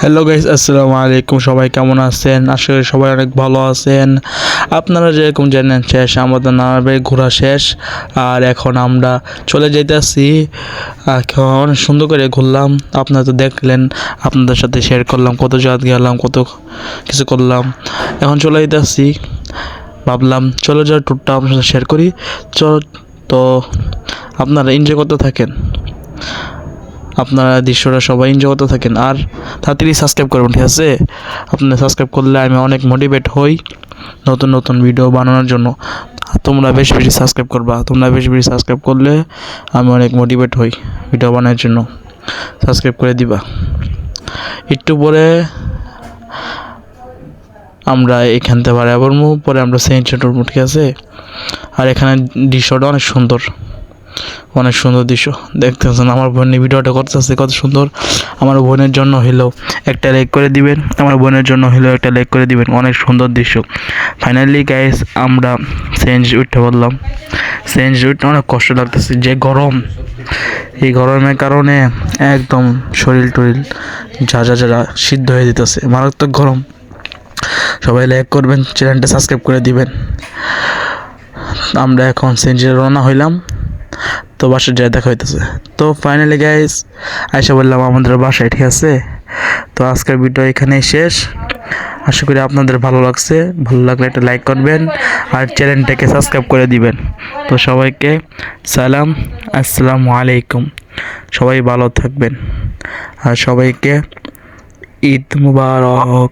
Hello guys, আসসালামু আলাইকুম। সবাই কেমন আছেন? আশা করি সবাই অনেক ভালো আছেন। আপনারা যেরকম জানেন, শেষ আমাদের নানাবাড়ি ঘোরা শেষ, আর এখন আমরা চলে যাইতেছি। এখন সুন্দর করে ঘুরলাম, আপনারা তো দেখলেন, আপনাদের সাথে শেয়ার করলাম কত জায়গা গেলাম, কত কিছু করলাম। এখন চলে যাইতেছি, ভাবলাম চলো যাওয়ার ট্যুরটা আপনার সাথে শেয়ার করি। তো আপনারা এনজয় করতে থাকেন, আপনারা দৃশ্যটা সবাই এনজয় করতে থাকেন, আর তাড়াতাড়ি সাবস্ক্রাইব করবেন, ঠিক আছে? আপনারা সাবস্ক্রাইব করলে আমি অনেক মোটিভেট হই নতুন নতুন ভিডিও বানানোর জন্য। তোমরা বেশি বেশি সাবস্ক্রাইব করবা, তোমরা বেশি বেশি সাবস্ক্রাইব করলে আমি অনেক মোটিভেট হই ভিডিও বানানোর জন্য। সাবস্ক্রাইব করে দিবা। একটু পরে আমরা এখান থেকে বাড়ি আবার পরে আমরা সেন্ট উঠবো, ঠিক আছে? আর এখানে দৃশ্যটা অনেক সুন্দর, অনেক সুন্দর দৃশ্য দেখতেছেন। আমার বোন ভিডিওটা করতেছে কত সুন্দর। আমার বোনের জন্য হইলেও একটা লাইক করে দিবেন, আমার বোনের জন্য হইলেও একটা লাইক করে দিবেন। অনেক সুন্দর দৃশ্য। ফাইনালি গাইস, আমরা সেন্ট উঠতে বললাম। সেন্ট উঠতে অনেক কষ্ট লাগতেছে, যে গরম, এই গরমের কারণে একদম শরীর টরিল যা সিদ্ধ হয়ে যেতেছে, মারাত্মক গরম। সবাই লাইক করবেন, চ্যানেলটা সাবস্ক্রাইব করে দিবেন। আমরা এখন সেন্টে রওনা হইলাম, তো বাসায় যায় দেখা হইতেছে। তো ফাইনালি গাইস, আইসা বললাম আমাদের বাসায়, ঠিক আছে? তো আজকের ভিডিও এখানেই শেষ। আশা করি আপনাদের ভালো লাগছে। ভালো লাগলে একটা লাইক করবেন আর চ্যানেলটাকে সাবস্ক্রাইব করে দিবেন। তো সবাইকে সালাম, আসসালামু আলাইকুম। সবাই ভালো থাকবেন আর সবাইকে ঈদ মুবারক।